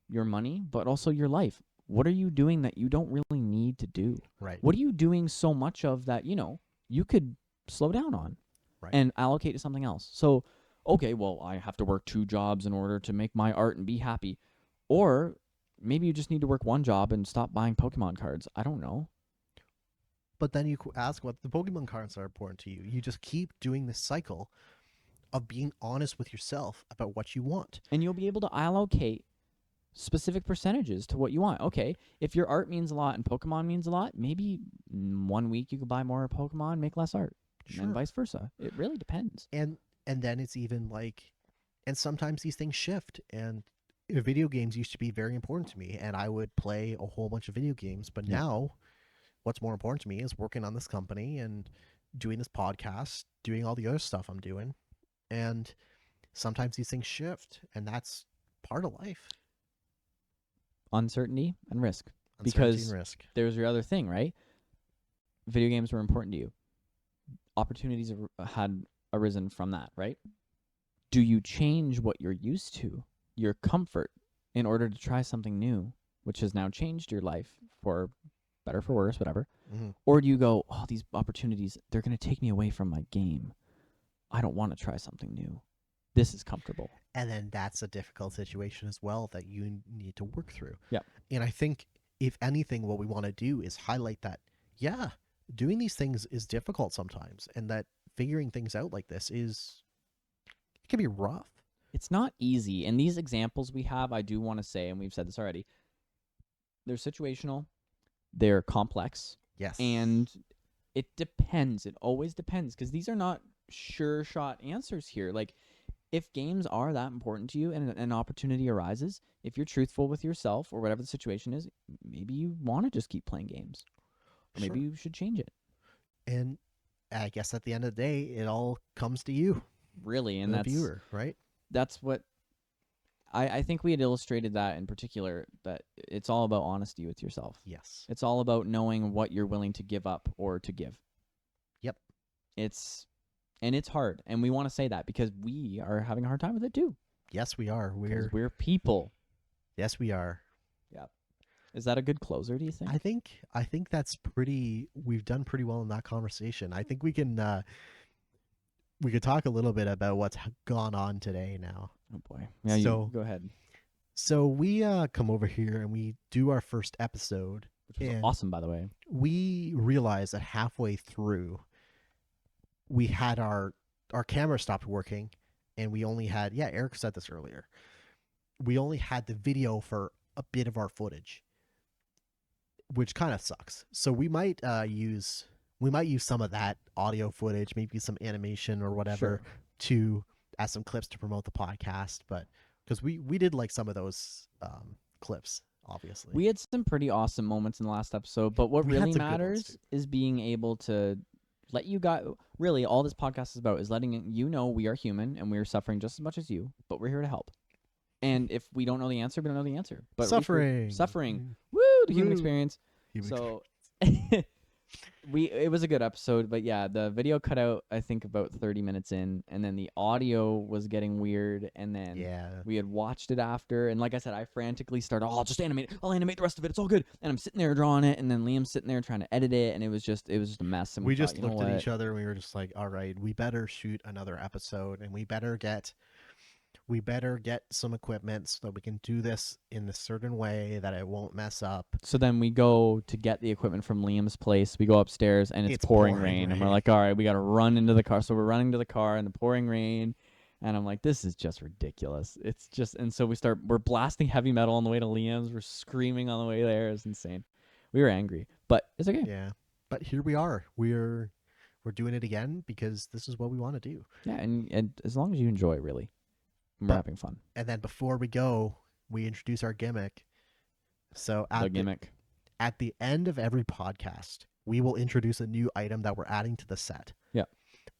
Speaker 2: your money, but also your life. What are you doing that you don't really need to do?
Speaker 1: Right.
Speaker 2: What are you doing so much of that, you could slow down on
Speaker 1: Right.
Speaker 2: and allocate to something else? So, okay, well, I have to work 2 jobs in order to make my art and be happy. Or maybe you just need to work 1 job and stop buying Pokemon cards. I don't know.
Speaker 1: But then you ask what the Pokemon cards are important to you. You just keep doing this cycle of being honest with yourself about what you want.
Speaker 2: And you'll be able to allocate specific percentages to what you want. Okay, if your art means a lot and Pokemon means a lot, maybe 1 week you could buy more Pokemon, make less art, and vice versa. It really depends.
Speaker 1: And then it's even like, and sometimes these things shift. And video games used to be very important to me, and I would play a whole bunch of video games. But now, what's more important to me is working on this company and doing this podcast, doing all the other stuff I'm doing. And sometimes these things shift, and that's part of life.
Speaker 2: Uncertainty and risk.
Speaker 1: Uncertainty
Speaker 2: Because
Speaker 1: and risk.
Speaker 2: there's your other thing, right? Video games were important to you. Opportunities had arisen from that, right? Do you change what you're used to, your comfort, in order to try something new, which has now changed your life for better, for worse, whatever?
Speaker 1: Mm-hmm.
Speaker 2: Or do you go, oh, these opportunities, they're going to take me away from my game. I don't want to try something new. This is comfortable.
Speaker 1: And then that's a difficult situation as well that you need to work through.
Speaker 2: Yeah.
Speaker 1: And I think, if anything, what we want to do is highlight that, yeah, doing these things is difficult sometimes, and that figuring things out like this it can be rough.
Speaker 2: It's not easy. And these examples we have, I do want to say, and we've said this already, they're situational, they're complex,
Speaker 1: Yes.
Speaker 2: and it depends. It always depends, because these are not sure shot answers here. Like, if games are that important to you and an opportunity arises, if you're truthful with yourself or whatever the situation is, maybe you want to just keep playing games. Or maybe you should change it.
Speaker 1: And I guess at the end of the day, it all comes to you,
Speaker 2: Really, and
Speaker 1: the
Speaker 2: that's
Speaker 1: viewer, right?
Speaker 2: That's what I think we had illustrated that in particular, that it's all about honesty with yourself.
Speaker 1: Yes.
Speaker 2: It's all about knowing what you're willing to give up or to give.
Speaker 1: Yep.
Speaker 2: It's hard, and we want to say that because we are having a hard time with it too.
Speaker 1: Yes, we are.
Speaker 2: 'Cause we're people.
Speaker 1: Yes, we are.
Speaker 2: Yeah. Is that a good closer, do you think?
Speaker 1: I think that's we've done pretty well in that conversation. I think we could talk a little bit about what's gone on today now.
Speaker 2: Oh boy. Yeah,
Speaker 1: So-
Speaker 2: you go ahead.
Speaker 1: So we come over here and we do our first episode.
Speaker 2: Which was
Speaker 1: and
Speaker 2: awesome, by the way.
Speaker 1: we realized that halfway through we had our camera stopped working, and we only had, Eric said this earlier, we only had the video for a bit of our footage, which kind of sucks. So we might use some of that audio footage, maybe some animation or whatever,
Speaker 2: Sure.
Speaker 1: to as some clips to promote the podcast. But because we did like some of those clips, obviously.
Speaker 2: We had some pretty awesome moments in the last episode, but what
Speaker 1: We had
Speaker 2: really
Speaker 1: some good ones,
Speaker 2: matters
Speaker 1: too.
Speaker 2: is being able to let you guys, really all this podcast is about is letting you know we are human and we are suffering just as much as you, but we're here to help. And if we don't know the answer, we don't know the answer. But at least
Speaker 1: Suffering.
Speaker 2: suffering. Woo, the human
Speaker 1: Woo.
Speaker 2: experience.
Speaker 1: Human
Speaker 2: So It was a good episode, but yeah, the video cut out I think about 30 minutes in, and then the audio was getting weird, and then
Speaker 1: Yeah.
Speaker 2: we had watched it after, and like I said, I frantically started, oh, I'll just animate it. I'll animate the rest of it. It's all good. And I'm sitting there drawing it, and then Liam's sitting there trying to edit it, and it was just a mess. And we
Speaker 1: We
Speaker 2: thought,
Speaker 1: just
Speaker 2: you know
Speaker 1: looked at
Speaker 2: what?
Speaker 1: each other and we were just like, all right, we better shoot another episode and we better get some equipment so that we can do this in a certain way that it won't mess up.
Speaker 2: So then we go to get the equipment from Liam's place. We go upstairs, and it's
Speaker 1: It's
Speaker 2: pouring
Speaker 1: pouring
Speaker 2: rain, and we're
Speaker 1: rain.
Speaker 2: like, all right, we got to run into the car. So we're running to the car in the pouring rain. And I'm like, this is just ridiculous. It's just, and so we're blasting heavy metal on the way to Liam's. We're screaming on the way there. It's insane. We were angry, but it's okay.
Speaker 1: Yeah. But here we are. We're doing it again because this is what we want to do.
Speaker 2: Yeah, and as long as you enjoy, really, we're
Speaker 1: But
Speaker 2: having fun.
Speaker 1: and then before we go, we introduce our gimmick. So
Speaker 2: The gimmick.
Speaker 1: at the end of every podcast, we will introduce a new item that we're adding to the set.
Speaker 2: Yeah.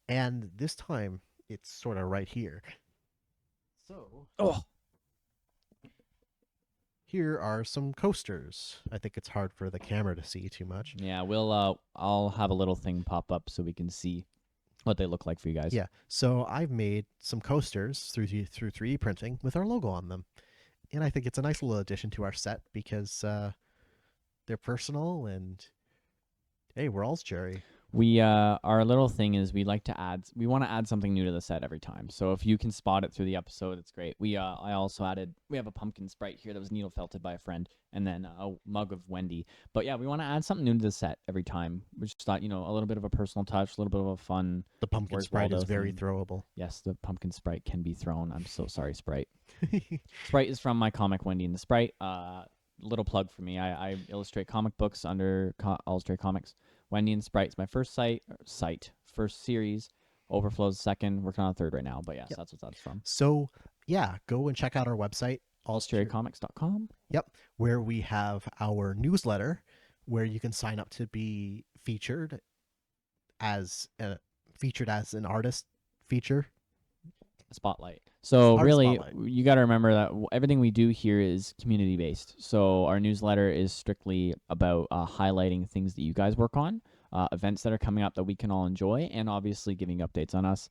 Speaker 1: And this time it's sort of right here. So
Speaker 2: Oh,
Speaker 1: here are some coasters. I think it's hard for the camera to see too much.
Speaker 2: yeah. I'll have a little thing pop up so we can see what they look like for you guys.
Speaker 1: Yeah. So I've made some coasters through 3D printing with our logo on them. And I think it's a nice little addition to our set because they're personal and hey, we're all Jerry.
Speaker 2: We our little thing is we want to add something new to the set every time. So if you can spot it through the episode, it's great. We have a pumpkin sprite here that was needle felted by a friend, and then a mug of Wendy. But yeah, we want to add something new to the set every time. We just thought, a little bit of a personal touch, a little bit of a fun.
Speaker 1: The pumpkin
Speaker 2: Where's
Speaker 1: sprite is
Speaker 2: Waldo
Speaker 1: very
Speaker 2: thing?
Speaker 1: throwable.
Speaker 2: Yes, the pumpkin sprite can be thrown. I'm so sorry, Sprite. Sprite is from my comic Wendy and the Sprite. Little plug for me. I illustrate comic books under Illustrate Comics. Wendy and Sprite's my first first series. Overflow's second. Working on a third right now. But yes,
Speaker 1: Yep.
Speaker 2: that's what that's from.
Speaker 1: So yeah, go and check out our website,
Speaker 2: IllustratedComics.com.
Speaker 1: Yep, where we have our newsletter, where you can sign up to be as an artist feature.
Speaker 2: Spotlight. So
Speaker 1: Art
Speaker 2: really,
Speaker 1: spotlight.
Speaker 2: you got to remember that everything we do here is community based. So our newsletter is strictly about highlighting things that you guys work on, events that are coming up that we can all enjoy, and obviously giving updates on us.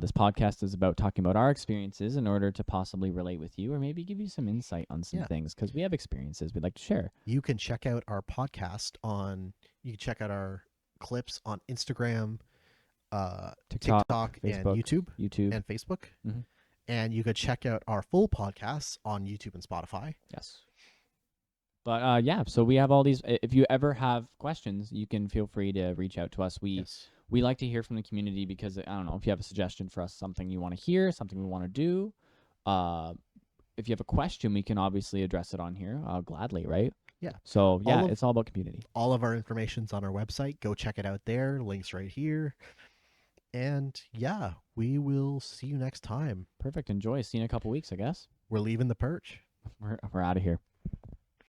Speaker 2: This podcast is about talking about our experiences in order to possibly relate with you, or maybe give you some insight on some
Speaker 1: Yeah.
Speaker 2: things, because we have experiences we'd like to share.
Speaker 1: You can check out our podcast you can check out our clips on Instagram, TikTok, and
Speaker 2: Facebook,
Speaker 1: YouTube and Facebook.
Speaker 2: Mhm.
Speaker 1: And you could check out our full podcasts on YouTube and Spotify.
Speaker 2: Yes. But yeah, so we have all these. If you ever have questions, you can feel free to reach out to us.
Speaker 1: Yes.
Speaker 2: We like to hear from the community because I don't know if you have a suggestion for us, something you want to hear, something we want to do. If you have a question, we can obviously address it on here gladly, right?
Speaker 1: Yeah.
Speaker 2: So yeah, it's all about community.
Speaker 1: All of our information's on our website. Go check it out there. Links right here. And yeah, we will see you next time.
Speaker 2: Perfect. Enjoy. See you in a couple weeks, I guess.
Speaker 1: We're leaving the perch.
Speaker 2: We're out of here.